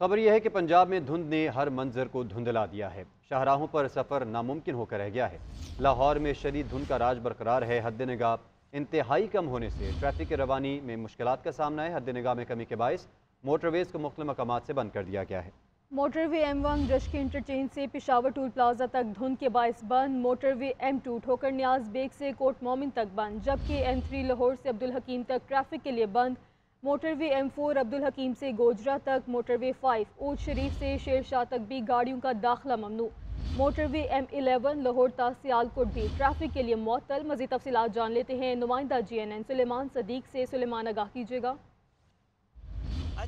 خبر یہ ہے کہ پنجاب میں دھند نے ہر منظر کو دھندلا دیا ہے۔ شاہراہوں پر سفر ناممکن ہو کر رہ گیا ہے۔ لاہور میں شدید دھند کا راج برقرار ہے۔ حد نگاہ انتہائی کم ہونے سے ٹریفک کی روانی میں مشکلات کا سامنا ہے۔ حد نگاہ میں کمی کے باعث موٹر ویز کو مختلف مقامات سے بند کر دیا گیا ہے۔ موٹر وے M1 رشکی انٹرچینج سے پشاور ٹول پلازا تک دھند کے باعث بند۔ موٹر وے M2 ٹھوکر نیاز بیگ سے کوٹ مومن تک بند، جبکہ M3 لاہور سے عبدالحکیم تک ٹریفک کے لیے بند۔ موٹر وے M4 عبدالحکیم سے گوجرا تک، موٹر وے 5 اود شریف سے شیر شاہ تک بھی گاڑیوں کا داخلہ ممنوع۔ موٹر وے M11 لاہور تا سیالکوٹ بھی ٹریفک کے لیے معطل۔ مزید تفصیلات جان لیتے ہیں نمائندہ GNN سلیمان صدیق سے۔ سلیمان آگاہ کیجیے گا۔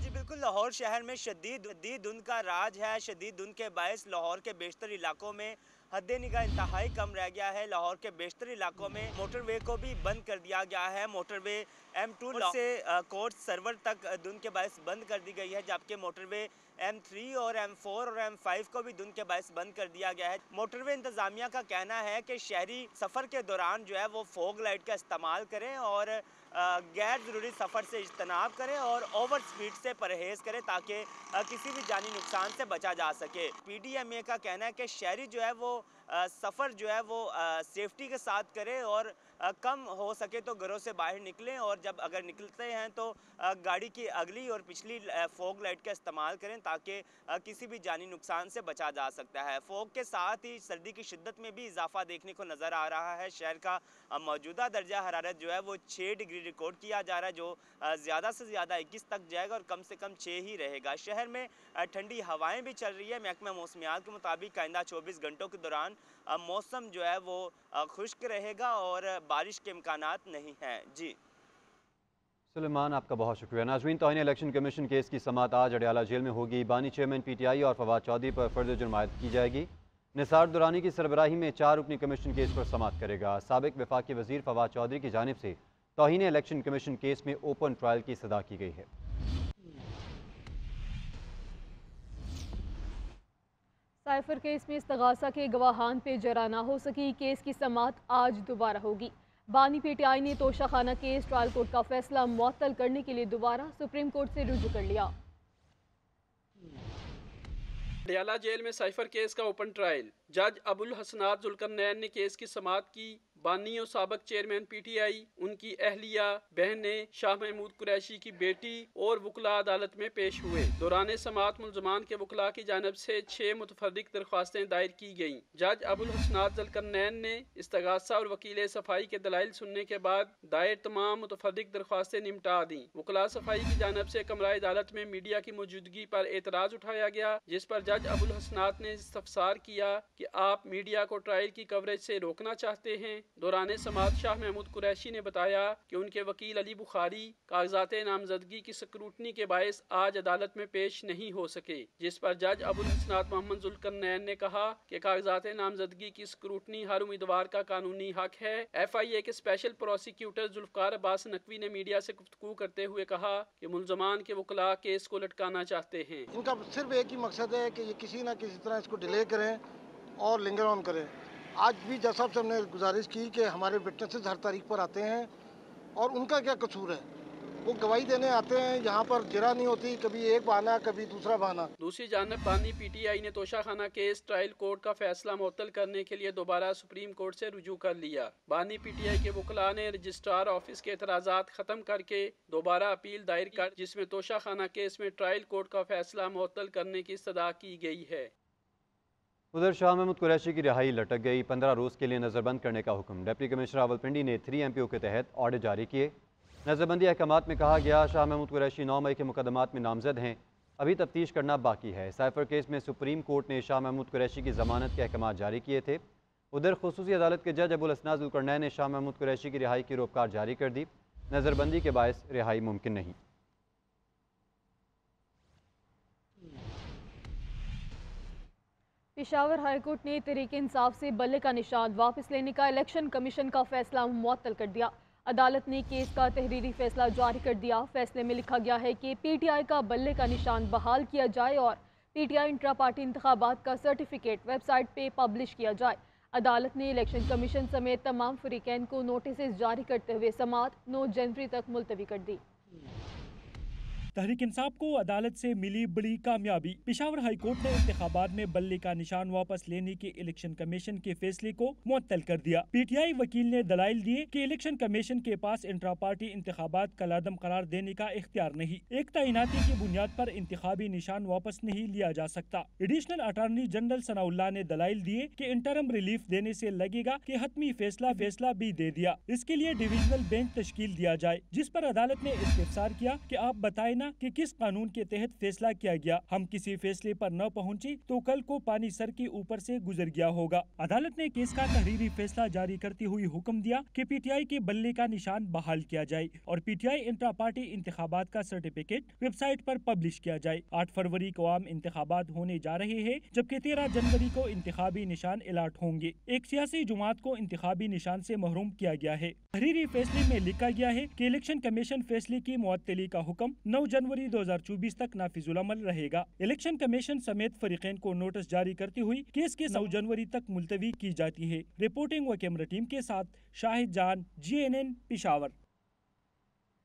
جی بالکل، لاہور شہر میں شدید دھند کا راج ہے۔ شدید دھند کے باعث لاہور کے بیشتر علاقوں میں حد نگاہ انتہائی کم رہ گیا ہے۔ لاہور کے بیشتر علاقوں میں موٹر وے کو بھی بند کر دیا گیا ہے۔ موٹر وے M2 سے کوٹ سرور تک دھند کے باعث بند کر دی گئی ہے، جبکہ موٹر وے M3 اور M4 اور M5 کو بھی دھند کے باعث بند کر دیا گیا ہے۔ موٹر وے انتظامیہ کا کہنا ہے کہ شہری سفر کے دوران جو ہے وہ فوگ لائٹ کا استعمال کریں اور غیر ضروری سفر سے اجتناب کریں اور اوور سپیڈ سے پرہیز کریں تاکہ کسی بھی جانی نقصان سے بچا جا سکے۔ PDMA کا کہنا ہے کہ شہری جو ہے وہ سفر جو ہے وہ سیفٹی کے ساتھ کرے اور کم ہو سکے تو گھروں سے باہر نکلیں، اور جب اگر نکلتے ہیں تو گاڑی کی اگلی اور پچھلی فوگ لائٹ کا استعمال کریں تاکہ کسی بھی جانی نقصان سے بچا جا سکتا ہے۔ فوگ کے ساتھ ہی سردی کی شدت میں بھی اضافہ دیکھنے کو نظر آ رہا ہے۔ شہر کا موجودہ درجہ حرارت جو ہے وہ 6 ڈگری ریکارڈ کیا جا رہا ہے، جو زیادہ سے زیادہ 21 تک جائے گا اور کم سے کم 6 ہی رہے گا۔ شہر میں ٹھنڈی ہوائیں بھی چل رہی ہے۔ محکمہ موسمیات کے مطابق آئندہ 24 گھنٹوں کے دوران موسم جو ہے وہ خشک رہے گا اور بارش کے امکانات نہیں ہیں۔ جی سلیمان، آپ کا بہت شکریہ۔ ناظرین، توہین الیکشن کمیشن کیس کی سماعت آج اڈیالہ جیل میں ہوگی۔ بانی چیئرمین PTI اور فواد چودھری پر فرد جرم عائد کی جائے گی۔ نثار درانی کی سربراہی میں 4 رکنی کمیشن کیس پر سماعت کرے گا۔ سابق وفاقی وزیر فواد چودھری کی جانب سے توہین الیکشن کمیشن کیس میں اوپن ٹرائل کی صدا کی گئی ہے۔ سائفر کیس میں استغاثہ کے گواہان پہ جرا نہ ہو سکی، کیس کی سماعت آج دوبارہ ہوگی۔ بانی PTI نے توشہ خانہ کیس ٹرائل کورٹ کا فیصلہ معطل کرنے کے لیے دوبارہ سپریم کورٹ سے رجوع کر لیا۔ اڈیالہ جیل میں سائفر کیس کا اوپن ٹرائل۔ جج ابوالحسنات ذوالقرنین نے کیس کی سماعت کی۔ بانی اور سابق چیئرمین PTI، ان کی اہلیہ، بہنیں، شاہ محمود قریشی کی بیٹی اور وکلاء عدالت میں پیش ہوئے۔ دوران سماعت ملزمان کے وکلاء کی جانب سے 6 متفرق درخواستیں دائر کی گئیں۔ جج ابوالحسنات ذوالقرنین نے استغاثہ اور وکیل صفائی کے دلائل سننے کے بعد دائر تمام متفرق درخواستیں نمٹا دیں۔ وکلاء صفائی کی جانب سے کمرہ عدالت میں میڈیا کی موجودگی پر اعتراض اٹھایا گیا، جس پر جج ابوالحسنات نے استفسار کیا کہ آپ میڈیا کو ٹرائل کی کوریج سے روکنا چاہتے ہیں۔ دوران سماعت شاہ محمود قریشی نے بتایا کہ ان کے وکیل علی بخاری کاغذات نامزدگی کی سکروٹنی کے باعث آج عدالت میں پیش نہیں ہو سکے، جس پر جج ابوالحسنات محمد ذوالقرنین نے کہا کہ کاغذات نامزدگی کی سکروٹنی ہر امیدوار کا قانونی حق ہے۔ FIA کے اسپیشل پروسیکیوٹر ذوالفقار عباس نقوی نے میڈیا سے گفتگو کرتے ہوئے کہا کہ ملزمان کے وکلاء کیس کو لٹکانا چاہتے ہیں۔ ان کا صرف ایک ہی مقصد ہے کہ یہ کسی نہ کسی طرح اس کو ڈیلے کریں اور لنگر آن کریں۔ آج بھی جج صاحب سے ہم نے گزارش کی کہ ہمارے وٹنسز ہر تاریخ پر آتے ہیں اور ان کا کیا قصور ہے، وہ گواہی دینے آتے ہیں، یہاں پر جرا نہیں ہوتی، کبھی ایک بہانہ کبھی دوسرا بہانہ۔ دوسری جانب بانی PTI نے توشہ خانہ کیس ٹرائل کورٹ کا فیصلہ معطل کرنے کے لیے دوبارہ سپریم کورٹ سے رجوع کر لیا۔ بانی PTI کے وکلاء نے رجسٹرار آفس کے اعتراضات ختم کر کے دوبارہ اپیل دائر کر، جس میں توشہ خانہ کیس میں ٹرائل کورٹ کا فیصلہ معطل کرنے کی استدعا کی گئی ہے۔ ادھر شاہ محمود قریشی کی رہائی لٹک گئی۔ 15 روز کے لیے نظر بند کرنے کا حکم۔ ڈپٹی کمشنر راولپنڈی نے 3 MPO کے تحت آرڈر جاری کیے۔ نظر بندی احکامات میں کہا گیا شاہ محمود قریشی 9 مئی کے مقدمات میں نامزد ہیں، ابھی تفتیش کرنا باقی ہے۔ سائفر کیس میں سپریم کورٹ نے شاہ محمود قریشی کی ضمانت کے احکامات جاری کیے تھے۔ ادھر خصوصی عدالت کے جج ابوالحسنات ذوالقرنین نے شاہ محمود قریشی کی رہائی کی روپکار جاری کر دی۔ نظر بندی کے باعث رہائی ممکن نہیں۔ پشاور ہائی کورٹ نے تحریک انصاف سے بلے کا نشان واپس لینے کا الیکشن کمیشن کا فیصلہ معطل کر دیا۔ عدالت نے کیس کا تحریری فیصلہ جاری کر دیا۔ فیصلے میں لکھا گیا ہے کہ PTI کا بلے کا نشان بحال کیا جائے اور PTI انٹرا پارٹی انتخابات کا سرٹیفکیٹ ویب سائٹ پہ پبلش کیا جائے۔ عدالت نے الیکشن کمیشن سمیت تمام فریقین کو نوٹسز جاری کرتے ہوئے سماعت 9 جنوری تک ملتوی کر دی۔ तहरीक इंसाफ को अदालत से मिली बड़ी कामयाबी। पेशावर हाई कोर्ट ने इंतखाबात में बल्ले का निशान वापस लेने के इलेक्शन कमीशन के फैसले को मुअत्तल कर दिया। PTI वकील ने दलाइल दिए कि इलेक्शन कमीशन के पास इंट्रा पार्टी इंतखाबात कलादम करार देने का इख्तियार नहीं। एक तैनाती की बुनियाद पर इंतखाबी निशान वापस नहीं लिया जा सकता। एडिशनल अटॉर्नी जनरल सनाउल्लाह ने दलाइल दिए कि इंटरम रिलीफ देने से लगेगा कि हतमी फैसला भी दे दिया। इसके लिए डिविजनल बेंच तश्कील दिया जाए, जिस पर अदालत ने इस्तफसार किया कि आप बताए ना कि किस कानून के तहत फैसला किया गया। हम किसी फैसले पर न पहुंची तो कल को पानी सर के ऊपर से गुजर गया होगा। अदालत ने केस का तहरीरी फैसला जारी करते हुए हुक्म दिया कि PTI के बल्ले का निशान बहाल किया जाए और PTI इंट्रा पार्टी इंतखाबात का सर्टिफिकेट वेबसाइट पर पब्लिश किया जाए। 8 फरवरी को आम इंतखाबात होने जा रहे हैं, जबकि 13 जनवरी को इंतखाबी निशान अलाट होंगे। एक सियासी जमात को इंतखाबी निशान से महरूम किया गया है। तहरीरी फैसले में लिखा गया है कि इलेक्शन कमीशन फैसले की मुअत्तली का हुक्म 9 जनवरी 2024 तक नाफिजुल अमल रहेगा। इलेक्शन कमीशन समेत फरीकैन को नोटिस जारी करती हुई केस के 9 जनवरी तक मुलतवी की जाती है। रिपोर्टिंग व कैमरा टीम के साथ शाहिद जान, GNN Peshawar.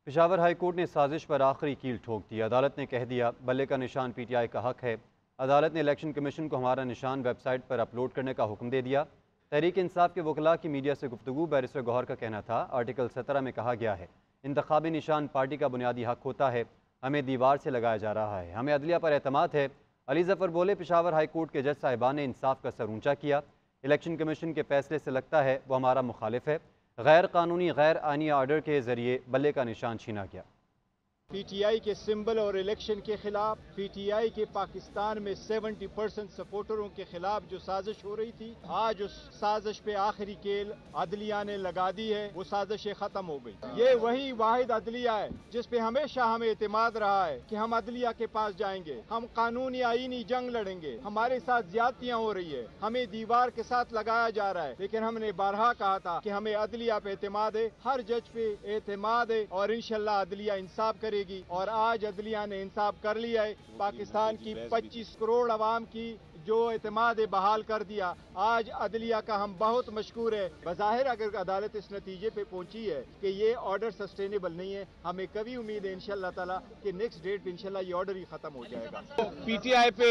Peshawar high court ने साजिश पर आखिरी कील ठोक दी। अदालत ने कह दिया बल्ले का निशान PTI का हक है। अदालत ने इलेक्शन कमीशन को हमारा निशान वेबसाइट पर अपलोड करने का हुक्म दे दिया। तहरीक इंसाफ के वकला की मीडिया से गुफ्तगू बैरिस्टर गौहर का कहना था, आर्टिकल 17 में कहा गया है इंतखाबी निशान पार्टी का बुनियादी हक होता है, हमें दीवार से लगाया जा रहा है, हमें अदलिया पर एतमाद है। अली जफ़र बोले, पेशावर हाई कोर्ट के जज साहिबान ने इंसाफ का सर ऊंचा किया। इलेक्शन कमीशन के फैसले से लगता है वो हमारा मुखालिफ है। गैर कानूनी गैर आइनी आर्डर के ज़रिए बल्ले का निशान छीना गया। PTI के सिंबल और इलेक्शन के खिलाफ, PTI के पाकिस्तान में 70% सपोर्टरों के खिलाफ जो साजिश हो रही थी, आज उस साजिश पे आखिरी केल अदलिया ने लगा दी है। वो साजिशें खत्म हो गई। ये वही वाहिद अदलिया है जिस पे हमेशा हमें एतमाद रहा है कि हम अदलिया के पास जाएंगे, हम कानूनी आईनी जंग लड़ेंगे। हमारे साथ ज्यादतियां हो रही है, हमें दीवार के साथ लगाया जा रहा है, लेकिन हमने बारहा कहा था कि हमें अदलिया पे एतमाद है, हर जज पे एतमाद है और इंशाल्लाह अदलिया इंसाफ करेगी। और आज अदलिया ने इंसाफ कर लिया है। पाकिस्तान की 25 करोड़ अवाम की जो एतमाद बहाल कर दिया। आज अदलिया का हम बहुत मशकूर है। बज़ाहिर अगर अदालत इस नतीजे पे पहुंची है कि ये ऑर्डर सस्टेनेबल नहीं है, हमें कभी उम्मीद है इंशाल्लाह ताला कि नेक्स्ट डेट पे इंशाल्लाह ये ऑर्डर ही खत्म हो जाएगा। PTI पे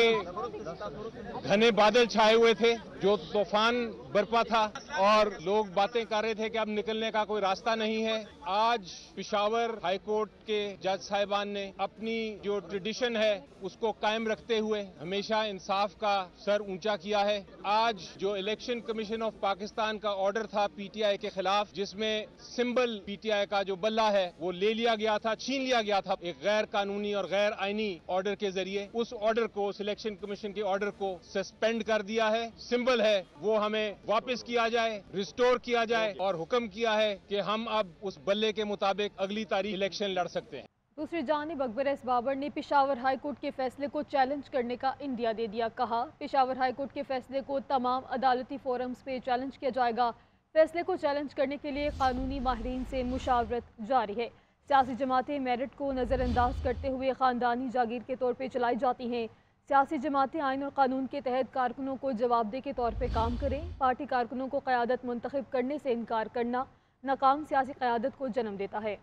घने बादल छाए हुए थे, जो तूफान बरपा था और लोग बातें कर रहे थे कि अब निकलने का कोई रास्ता नहीं है। आज पेशावर हाई कोर्ट के जज साहिबान ने अपनी जो ट्रेडिशन है उसको कायम रखते हुए हमेशा इंसाफ का सर ऊंचा किया है। आज जो इलेक्शन कमीशन ऑफ पाकिस्तान का ऑर्डर था PTI के खिलाफ, जिसमें सिंबल PTI का जो बल्ला है वो ले लिया गया था, छीन लिया गया था एक गैर कानूनी और गैर आईनी ऑर्डर के जरिए, उस ऑर्डर को, उस इलेक्शन कमीशन के ऑर्डर को सस्पेंड कर दिया है। सिंबल है वो हमें वापस किया जाए, रिस्टोर किया जाए और हुक्म किया है कि हम अब उस बल्ले के मुताबिक अगली तारीख इलेक्शन लड़ सकते हैं। दूसरी जानिब अकबर एस बाबर ने पेशावर हाई कोर्ट के फैसले को चैलेंज करने का इंडिया दे दिया। कहा, पेशावर हाई कोर्ट के फैसले को तमाम अदालती फोरम्स पे चैलेंज किया जाएगा। फैसले को चैलेंज करने के लिए कानूनी माहिरीन से मुशावरत जारी है। सियासी जमातें मेरिट को नज़रअंदाज करते हुए ख़ानदानी जागीर के तौर पर चलाई जाती हैं। सियासी जमातें आइन और कानून के तहत कारकुनों को जवाबदेह के तौर पर काम करें। पार्टी कारकुनों को क़यादत मुंतखब करने से इनकार करना नाकाम सियासी क़यादत को जन्म देता है।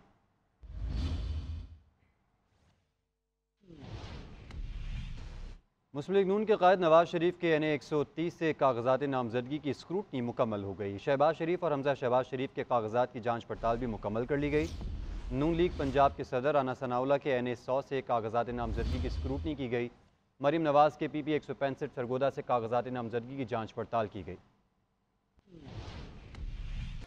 मुस्लिम लीग नून के कायद नवाज शरीफ के NA 130 से कागजात नामजदगी की स्क्रूटनी मुकम्मल हो गई। शहबाज शरीफ और हमजा शहबाज शरीफ के कागजात की जांच पड़ताल भी मुकम्मल कर ली गई। नून लीग पंजाब के सदर राना सनाउल्लाह के NA 100 से कागजात नामजदगी की स्क्रूटनी की गई। मरीम नवाज के PP 165 सरगोदा से कागजात नामजदगी की जांच पड़ताल की गई।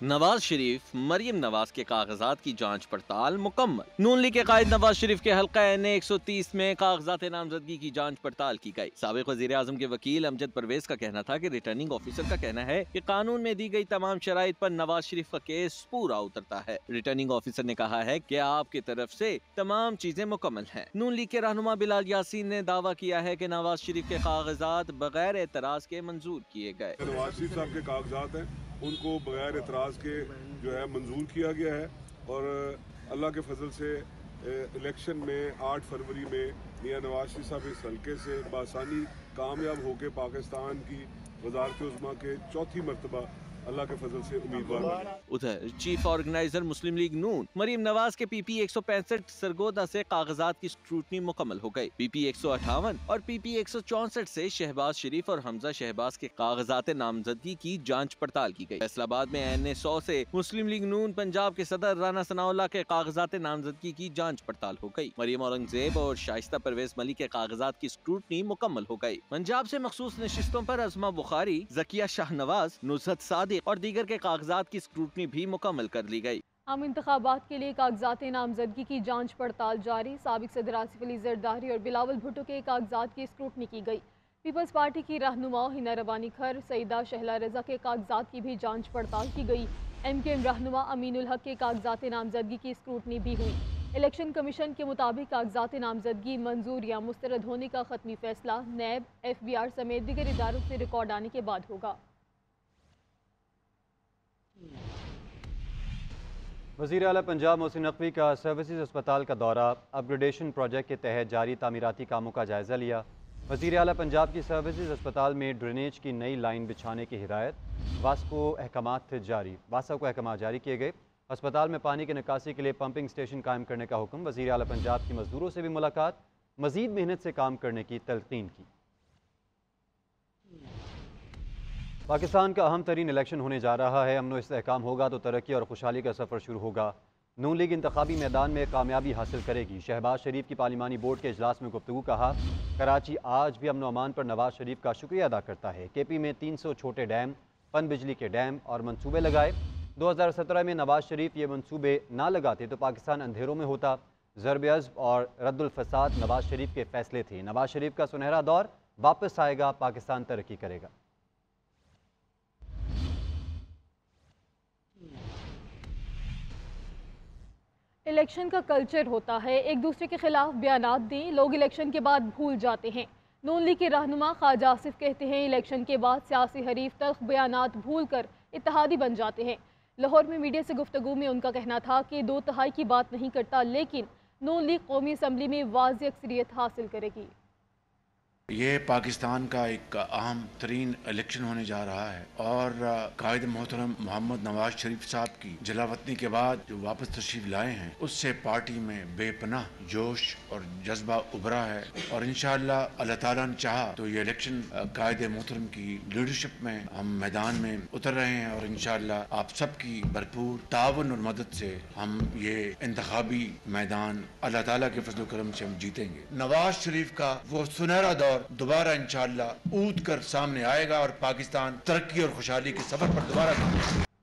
नवाज शरीफ मरियम नवाज के कागजात की जांच पड़ताल मुकम्मल। नून लीग के कायद नवाज शरीफ के हल्का NA 130 में कागजात नामजदगी की जांच पड़ताल की गई। साबिक वज़ीर आज़म के वकील अमजद परवेज का कहना था कि रिटर्निंग ऑफिसर का कहना है कि कानून में दी गई तमाम शराइत पर नवाज शरीफ का केस पूरा उतरता है। रिटर्निंग ऑफिसर ने कहा है कि आपकी तरफ से तमाम चीजें मुकम्मल हैं। नून लीग के रहनुमा बिलाल यासीन ने दावा किया है कि नवाज शरीफ के कागजात बगैर एतराज के मंजूर किए गए। नवाज शरीफ साहब के कागजात हैं, उनको बगैर एतराज़ के जो है मंजूर किया गया है और अल्लाह के फजल से इलेक्शन में 8 फरवरी में मियां नवाज शरीफ साहब इस हल्के से बासानी कामयाब होकर पाकिस्तान की वज़ारत उज़्मा के चौथी मरतबा अल्लाह के फजल से उम्मीदवार बने। उधर चीफ ऑर्गेनाइजर मुस्लिम लीग नून मरियम नवाज के PP 165 सरगोदा से कागजात की स्क्रूटनी मुकम्मल हो गई। PP 158 और PP 164 से शहबाज शरीफ और हमजा शहबाज के कागजात नामजदगी की जांच पड़ताल की गई। फैसलाबाद में NA 100 से मुस्लिम लीग नून पंजाब के सदर राना सनाउल्लाह के कागजात नामजदगी की जांच पड़ताल हो गई। मरियम औरंगजेब और शाइस्ता परवेज मलिक के कागजात की स्क्रूटनी मुकम्मल हो गई। पंजाब से मखसूस नशिस्तों पर अजमा बुखारी, जकिया शाहनवाज, नुसरत सादिक और दीगर के कागजात की स्क्रूटनी भी मुकम्मल कर ली गई। आम इंतखाबात के लिए कागजात नामजदगी की जांच पड़ताल जारी। साबिक सदर आसिफ अली जरदारी और बिलावल भुट्टो के कागजात की स्क्रूटनी की गई। पीपल्स पार्टी की रहनुमा हिना रबानी खर, सईदा शहला रजा के कागजात की भी जांच पड़ताल की गई। MKM रहनुमा अमीनुल हक के कागजात नामजदगी की स्क्रूटनी भी हुई। इलेक्शन कमीशन के मुताबिक कागजात नामजदगी मंजूर या मुस्तरद होने का खत्मी फैसला नैब, FBR समेत दीगर इदारों से रिकॉर्ड आने के बाद होगा। वज़ीर आला पंजाब मोहसिन नकवी का सर्विसेज अस्पताल का दौरा, अपग्रेडेशन प्रोजेक्ट के तहत जारी तामीराती कामों का जायज़ा लिया। वज़ीर आला पंजाब की सर्विसेज अस्पताल में ड्रेनेज की नई लाइन बिछाने की हिदायत। वासा को अहकामात जारी किए गए। अस्पताल में पानी की निकासी के लिए पंपिंग स्टेशन कायम करने का हुक्म। वज़ीर आला पंजाब की मजदूरों से भी मुलाकात, मज़ीद मेहनत से काम करने की तलकीन की। पाकिस्तान का अहम तरीन इलेक्शन होने जा रहा है। अमन व इस्तेहकाम होगा तो तरक्की और खुशहाली का सफ़र शुरू होगा। नून लीग इंतखाबी मैदान में कामयाबी हासिल करेगी। शहबाज शरीफ की पार्लिमानी बोर्ड के इजलास में गुफ्तगू। कहा, कराची आज भी अमन व अमान पर नवाज शरीफ का शुक्रिया अदा करता है। KP में 300 छोटे डैम, पन बिजली के डैम और मनसूबे लगाए। 2017 में नवाज शरीफ ये मनसूबे ना लगाते तो पाकिस्तान अंधेरों में होता। ज़रब अज़्ब और रद्दुल फसाद नवाज शरीफ के फैसले थे। नवाज शरीफ का सुनहरा दौर वापस आएगा, पाकिस्तान तरक्की करेगा। इलेक्शन का कल्चर होता है, एक दूसरे के खिलाफ बयानात दें, लोग इलेक्शन के बाद भूल जाते हैं। नून लीग के रहनुमा ख्वाजा आसिफ कहते हैं, इलेक्शन के बाद सियासी हरीफ तल्ख बयानात भूल कर इत्तेहादी बन जाते हैं। लाहौर में मीडिया से गुफ्तगू में उनका कहना था कि 2 तिहाई की बात नहीं करता, लेकिन नून लीग कौमी असम्बली में वाज़ेह अक्सरियत हासिल करेगी। ये पाकिस्तान का एक अहम तरीन इलेक्शन होने जा रहा है और कायद मोहतरम मोहम्मद नवाज शरीफ साहब की जलावतनी के बाद जो वापस तशरीफ लाए हैं, उससे पार्टी में बेपनाह जोश और जज्बा उभरा है। और इंशाअल्लाह अल्लाह ताला ने चाहा तो ये इलेक्शन कायद मोहतरम की लीडरशिप में हम मैदान में उतर रहे हैं और इंशाअल्लाह आप सबकी भरपूर ताउन और मदद से हम ये इंतखाबी मैदान अल्लाह ताला के फजल करम से हम जीतेंगे। नवाज शरीफ का वो सुनहरा दौर दोबारा इंशाअल्लाह ऊद कर सामने आएगा और पाकिस्तान तरक्की और खुशहाली के सफर पर दोबारा।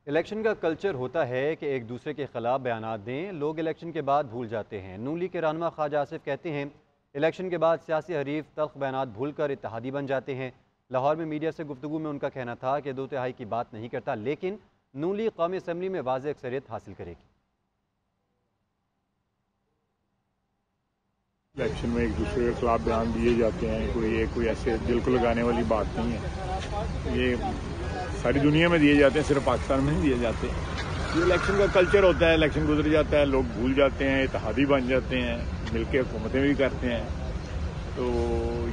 इलेक्शन का कल्चर होता है कि एक दूसरे के खिलाफ बयानात दें, लोग इलेक्शन के बाद भूल जाते हैं। नून लीग के रहनुमा ख्वाजा आसिफ कहते हैं, इलेक्शन के बाद सियासी हरीफ तल्ख बयानात भूल कर इत्तेहादी बन जाते हैं। लाहौर में मीडिया से गुफ्तगू में उनका कहना था कि 2 तिहाई की बात नहीं करता, लेकिन नून लीग कौमी असम्बली में वाज़ेह अक्सरियत हासिल करेगी। इलेक्शन में एक दूसरे के खिलाफ बयान दिए जाते हैं, कोई ऐसे दिल को लगाने वाली बात नहीं है। ये सारी दुनिया में दिए जाते हैं, सिर्फ पाकिस्तान में नहीं दिए जाते। ये इलेक्शन का कल्चर होता है, इलेक्शन गुजर जाता है, लोग भूल जाते हैं, इत्तेहादी बन जाते हैं, मिलकर हुकूमतें भी करते हैं, तो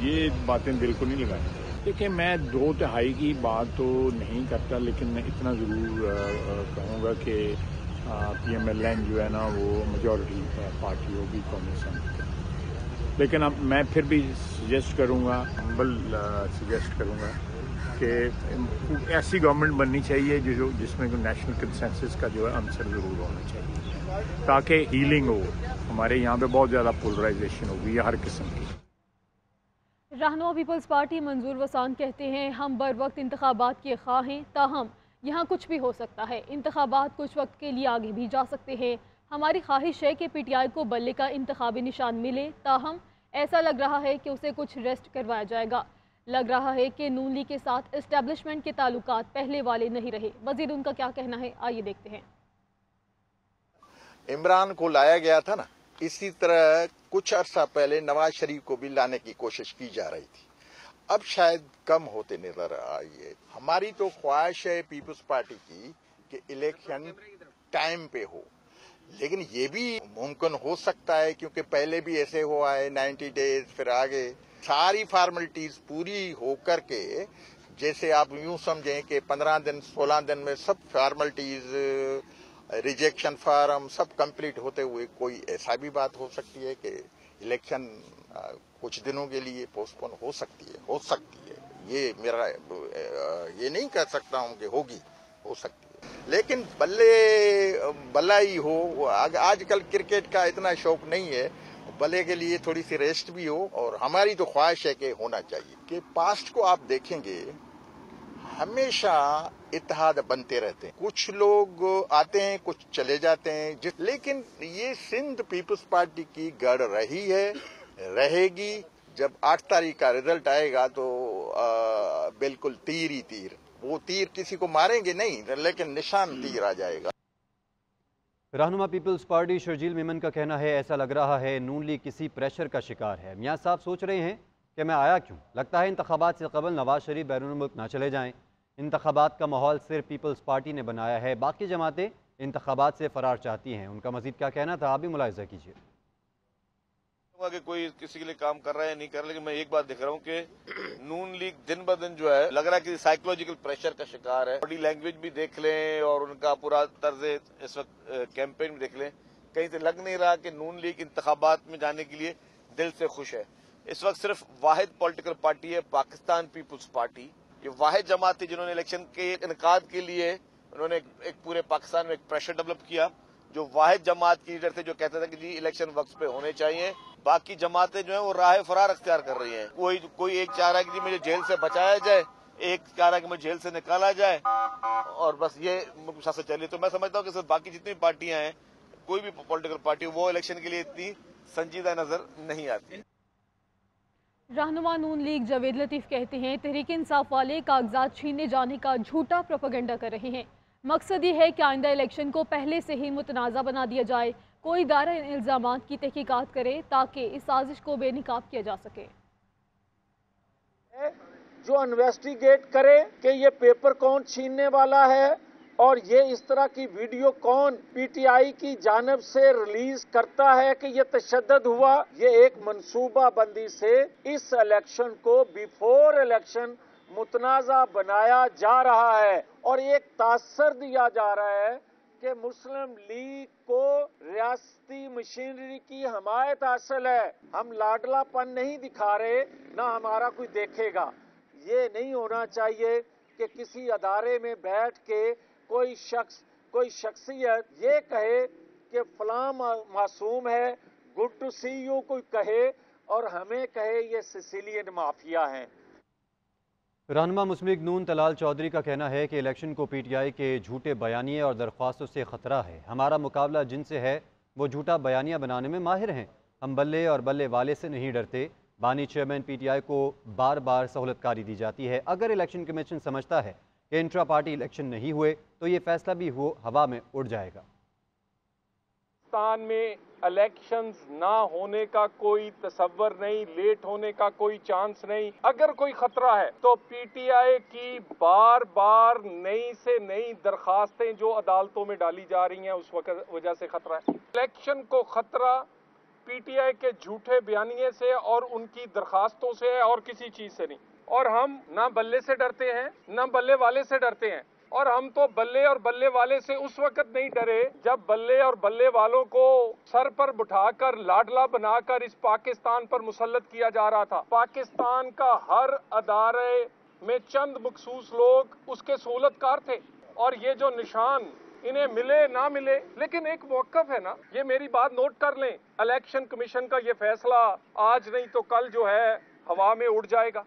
ये बातें दिल को नहीं लगानी। देखिए, मैं 2 तिहाई की बात तो नहीं करता, लेकिन इतना ज़रूर कहूँगा कि PMLN जो है ना वो मेजॉरिटी पार्टी होगी कौमी असम्बली। लेकिन अब मैं फिर भी सजेस्ट करूँगा, सजेस्ट करूँगा कि ऐसी गवर्नमेंट बननी चाहिए जिसमें नेशनल कंसेंसस का जो है आंसर ज़रूर होना चाहिए, ताकि हीलिंग हो। हमारे यहाँ पे बहुत ज़्यादा पोलराइजेशन होगी हर किस्म की। रहनुमा पीपल्स पार्टी मंजूर वसान कहते हैं, हम बर वक्त इंतखाबात के ख्वाह हैं, ताहम यहाँ कुछ भी हो सकता है। इंतखाबात कुछ वक्त के लिए आगे भी जा सकते हैं। हमारी ख्वाहिश है कि PTI को बल्ले का इंतखाबी निशान मिले, ताहम ऐसा लग रहा है कि उसे कुछ रेस्ट करवाया जाएगा। लग रहा है कि नून लीग के साथ एस्टेब्लिशमेंट के ताल्लुकात पहले वाले नहीं रहे। वजीर उनका क्या कहना है, आइए देखते हैं। इमरान को लाया गया था ना, इसी तरह कुछ अरसा पहले नवाज शरीफ को भी लाने की कोशिश की जा रही थी। अब शायद कम होते नजर आई है। हमारी तो ख्वाहिश है पीपल्स पार्टी की कि इलेक्शन टाइम पे हो, लेकिन ये भी मुमकिन हो सकता है क्योंकि पहले भी ऐसे हुआ है 90 डेज, फिर आगे सारी फॉर्मेलिटीज पूरी होकर के जैसे आप यूं समझें कि 15 दिन 16 दिन में सब फॉर्मेलिटीज, रिजेक्शन फार्म सब कंप्लीट होते हुए कोई ऐसा भी बात हो सकती है कि इलेक्शन कुछ दिनों के लिए पोस्टपोन हो सकती है। ये मेरा ये नहीं कह सकता हूं कि होगी, हो सकती है, लेकिन बल्ला ही हो। आजकल क्रिकेट का इतना शौक नहीं है, बल्ले के लिए थोड़ी सी रेस्ट भी हो। और हमारी तो ख्वाहिश है कि होना चाहिए कि पास्ट को आप देखेंगे हमेशा इत्तेहाद बनते रहते हैं, कुछ लोग आते हैं कुछ चले जाते हैं, लेकिन ये सिंध पीपल्स पार्टी की गढ़ रही है, रहेगी। जब 8 तारीख का रिजल्ट आएगा तो बिल्कुल तीर ही तीर, वो तीर किसी को मारेंगे नहीं लेकिन निशान तीर आ जाएगा। रहनुमा पीपल्स पार्टी शर्जील मेमन का कहना है ऐसा लग रहा है नून लीग किसी प्रेशर का शिकार है। मियाँ साहब सोच रहे हैं कि मैं आया क्यों। लगता है इंतखाबात से कबल नवाज शरीफ बैरून मुल्क ना चले जाएं। इंतखाबात का माहौल सिर्फ पीपल्स पार्टी ने बनाया है, बाकी जमातें इंतखाबात से फरार चाहती हैं। उनका मजीद क्या कहना था, आप भी मुलाहिजा कीजिए। कि कोई किसी के लिए काम कर रहा है या नहीं कर रहा, लेकिन मैं एक बात देख रहा हूँ कि नून लीग दिन ब दिन जो है लग रहा है कि साइकोलॉजिकल प्रेशर का शिकार है। बॉडी लैंग्वेज भी देख लें और उनका पूरा तर्ज इस वक्त कैंपेन भी देख लें, कहीं से लग नहीं रहा कि नून लीग इंतखाबात में जाने के लिए दिल से खुश है। इस वक्त सिर्फ वाहिद पॉलिटिकल पार्टी है पाकिस्तान पीपल्स पार्टी, ये वाहिद जमात थी जिन्होंने इलेक्शन के इनकाद के लिए उन्होंने एक पूरे पाकिस्तान में एक प्रेशर डेवलप किया। जो वाहिद जमात की लीडर थे जो कहते थे कि जी इलेक्शन वक्त पे होने चाहिए, बाकी जमातें जो है वो राह फरार अख्तियार कर रही हैं। कोई एक चाह रहा है कि जी मुझे जेल से बचाया जाए, एक चाह रहा है कि मुझे जेल से निकाला जाए और बस ये से चली। तो मैं समझता हूँ कि सिर्फ बाकी जितनी पार्टियां हैं, कोई भी पॉलिटिकल पार्टी वो इलेक्शन के लिए इतनी संजीदा नजर नहीं आती। रहनुमा नून लीग जावेद लतीफ कहते हैं तहरीक इंसाफ वाले कागजात छीनने जाने का झूठा प्रोपेगेंडा कर रहे हैं। मकसद ये है कि आइंदा इलेक्शन को पहले से ही मुतनाज़ा बना दिया जाए, कोई इदारा इन इल्ज़ामात की तहकीकात करे ताकि इस साजिश को बेनकाब किया जा सके। जो इन्वेस्टिगेट करे कि ये पेपर कौन छीनने वाला है और ये इस तरह की वीडियो कौन पीटीआई की जानिब से रिलीज करता है कि ये तशद्दुद हुआ। ये एक मंसूबा बंदी से इस इलेक्शन को बिफोर इलेक्शन मुतनाज़ा बनाया जा रहा है और एक तासर दिया जा रहा है कि मुस्लिम लीग को रियासती मशीनरी की हमायत हासिल है। हम लाडलापन नहीं दिखा रहे, ना हमारा कोई देखेगा। ये नहीं होना चाहिए कि किसी अदारे में बैठ के कोई शख्सियत ये कहे कि फलां मासूम है, गुड टू सी यू, कोई कहे और हमें कहे ये सिसिलियन माफिया हैं। रहनुमा मुस्लिम लीग नून तलाल चौधरी का कहना है कि इलेक्शन को पीटीआई के झूठे बयानिए और दरख्वास्तों से ख़तरा है। हमारा मुकाबला जिनसे है वो झूठा बयानिया बनाने में माहिर हैं। हम बल्ले और बल्ले वाले से नहीं डरते। बानी चेयरमैन पीटीआई को बार बार सहूलतकारी दी जाती है। अगर इलेक्शन कमीशन समझता है कि इंट्रा पार्टी इलेक्शन नहीं हुए तो ये फैसला भी हवा में उड़ जाएगा। पाकिस्तान में इलेक्शंस ना होने का कोई तसव्वुर नहीं, लेट होने का कोई चांस नहीं। अगर कोई खतरा है तो पीटीआई की बार बार नई से नई दरखास्तें जो अदालतों में डाली जा रही हैं उस वजह से खतरा है। इलेक्शन को खतरा पीटीआई के झूठे बयानिए से और उनकी दरखास्तों से है और किसी चीज से नहीं। और हम ना बल्ले से डरते हैं ना बल्ले वाले से डरते हैं। और हम तो बल्ले और बल्ले वाले से उस वक्त नहीं डरे जब बल्ले और बल्ले वालों को सर पर बिठाकर लाडला बनाकर इस पाकिस्तान पर मुसल्लत किया जा रहा था। पाकिस्तान का हर अदारे में चंद मखसूस लोग उसके सहूलतकार थे और ये जो निशान इन्हें मिले ना मिले, लेकिन एक मौक़िफ़ है ना, ये मेरी बात नोट कर लें। इलेक्शन कमीशन का ये फैसला आज नहीं तो कल जो है हवा में उड़ जाएगा।